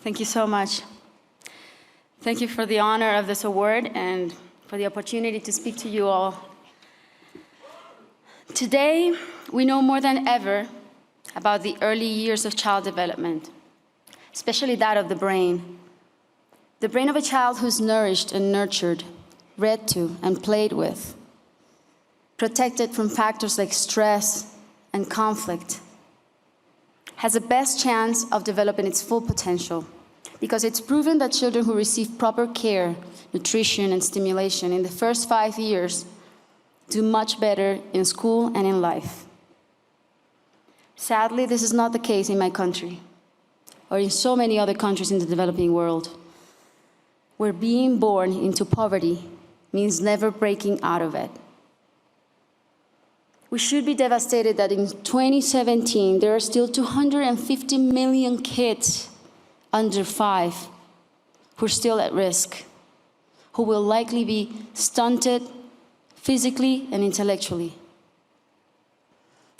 Thank you so much. Thank you for the honor of this award and for the opportunity to speak to you all. Today, we know more than ever about the early years of child development, especially that of the brain. The brain of a child who's nourished and nurtured, read to and played with, protected from factors like stress and conflict, has the best chance of developing its full potential because it's proven that children who receive proper care, nutrition, and stimulation in the first 5 years do much better in school and in life. Sadly, this is not the case in my country or in so many other countries in the developing world, where being born into poverty means never breaking out of it. We should be devastated that in 2017, there are still 250 million kids under 5 who are still at risk, who will likely be stunted physically and intellectually.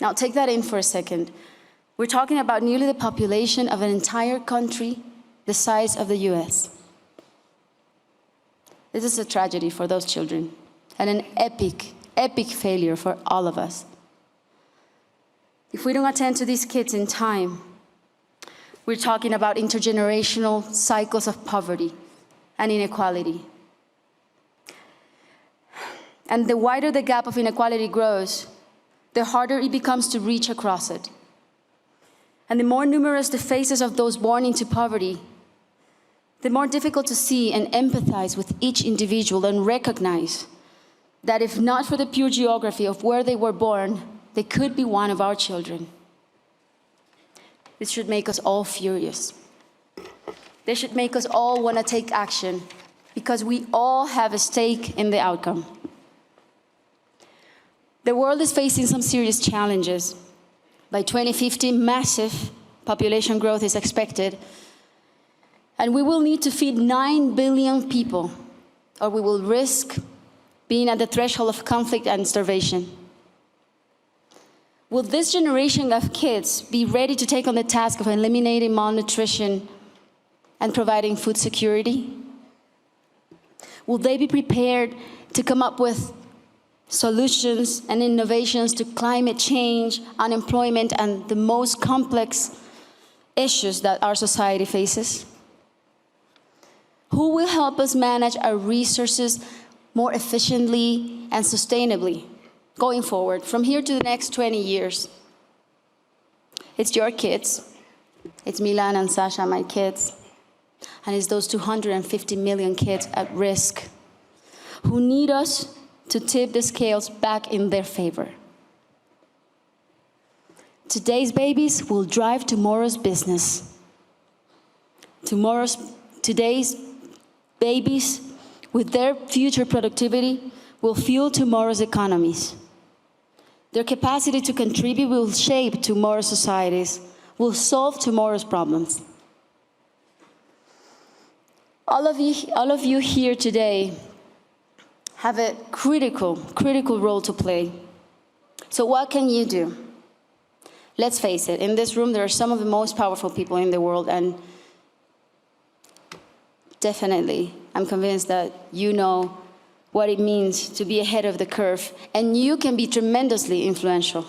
Now, take that in for a second. We're talking about nearly the population of an entire country the size of the US. This is a tragedy for those children and an epic failure for all of us. If we don't attend to these kids in time, we're talking about intergenerational cycles of poverty and inequality. And the wider the gap of inequality grows, the harder it becomes to reach across it. And the more numerous the faces of those born into poverty, the more difficult to see and empathize with each individual and recognize that if not for the pure geography of where they were born, they could be one of our children. This should make us all furious. This should make us all want to take action because we all have a stake in the outcome. The world is facing some serious challenges. By 2050, massive population growth is expected, and we will need to feed 9 billion people, or we will risk being at the threshold of conflict and starvation. Will this generation of kids be ready to take on the task of eliminating malnutrition and providing food security? Will they be prepared to come up with solutions and innovations to climate change, unemployment, and the most complex issues that our society faces? Who will help us manage our resources more efficiently and sustainably going forward from here to the next 20 years? It's your kids. It's Milan and Sasha, my kids. And it's those 250 million kids at risk who need us to tip the scales back in their favor. Today's babies will drive tomorrow's business. Today's babies, with their future productivity, will fuel tomorrow's economies. Their capacity to contribute will shape tomorrow's societies, will solve tomorrow's problems. All of you here today have a critical role to play. So what can you do? Let's face it, in this room there are some of the most powerful people in the world, and definitely I'm convinced that you know what it means to be ahead of the curve, and you can be tremendously influential.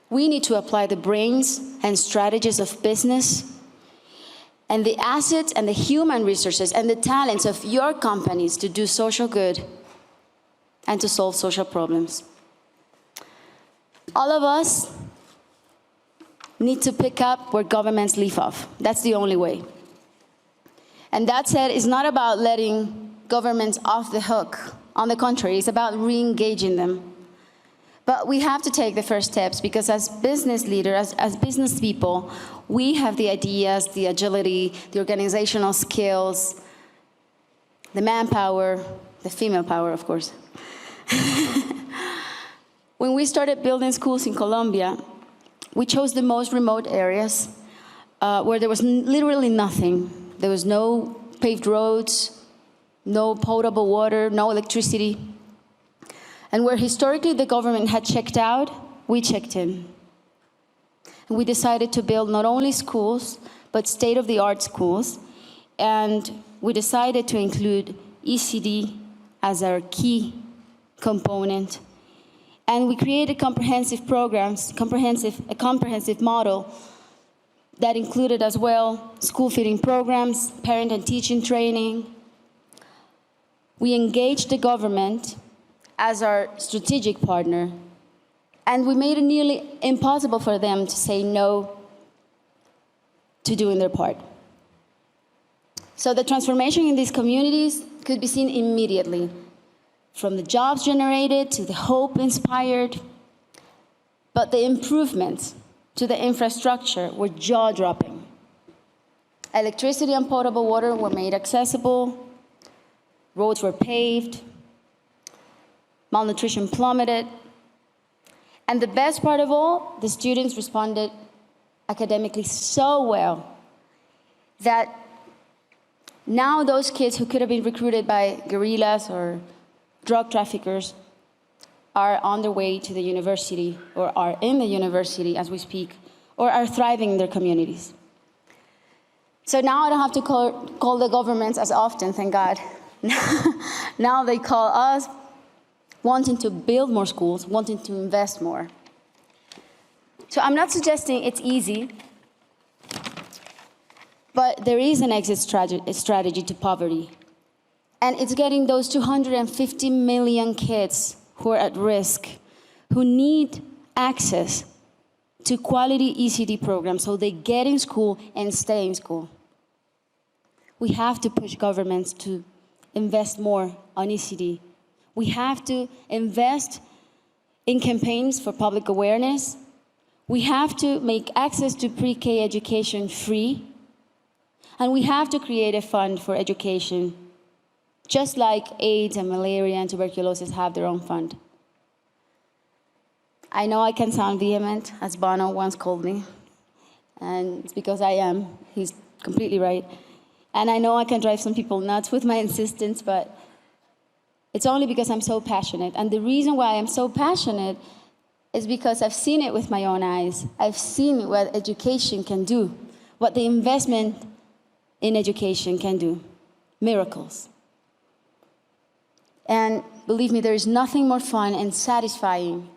We need to apply the brains and strategies of business and the assets and the human resources and the talents of your companies to do social good and to solve social problems. All of us need to pick up where governments leave off. That's the only way. And that said, it's not about letting governments off the hook. On the contrary, it's about re-engaging them. But we have to take the first steps because as business leaders, as business people, we have the ideas, the agility, the organizational skills, the manpower, the female power, of course. When we started building schools in Colombia, we chose the most remote areas where there was literally nothing. There was no paved roads, no potable water, no electricity. And where historically the government had checked out, we checked in. And we decided to build not only schools, but state-of-the-art schools. And we decided to include ECD as our key component. And we created comprehensive programs, a comprehensive model that included as well school feeding programs, parent and teaching training. We engaged the government as our strategic partner, and we made it nearly impossible for them to say no to doing their part. So the transformation in these communities could be seen immediately, from the jobs generated to the hope inspired, but the improvements to the infrastructure were jaw-dropping. Electricity and potable water were made accessible, roads were paved, malnutrition plummeted, and the best part of all, the students responded academically so well that now those kids who could have been recruited by guerrillas or drug traffickers are on their way to the university, or are in the university as we speak, or are thriving in their communities. So now I don't have to call the governments as often, thank God. Now they call us, wanting to build more schools, wanting to invest more. So I'm not suggesting it's easy, but there is an exit strategy to poverty. And it's getting those 250 million kids who are at risk, who need access to quality ECD programs so they get in school and stay in school. We have to push governments to invest more on ECD. We have to invest in campaigns for public awareness. We have to make access to pre-K education free. And we have to create a fund for education, just like AIDS and malaria and tuberculosis have their own fund. I know I can sound vehement, as Bono once called me, and it's because I am. He's completely right. And I know I can drive some people nuts with my insistence, but it's only because I'm so passionate. And the reason why I'm so passionate is because I've seen it with my own eyes. I've seen what education can do, what the investment in education can do. Miracles. And believe me, there is nothing more fun and satisfying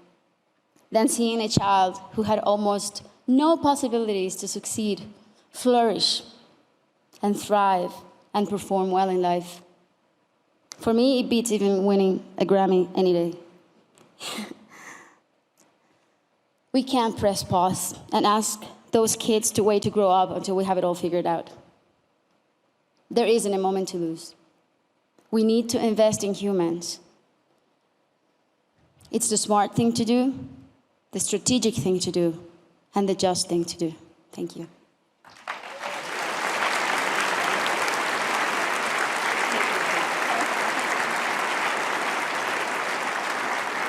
than seeing a child who had almost no possibilities to succeed, flourish, and thrive, and perform well in life. For me, it beats even winning a Grammy any day. We can't press pause and ask those kids to wait to grow up until we have it all figured out. There isn't a moment to lose. We need to invest in humans. It's the smart thing to do, the strategic thing to do, and the just thing to do. Thank you.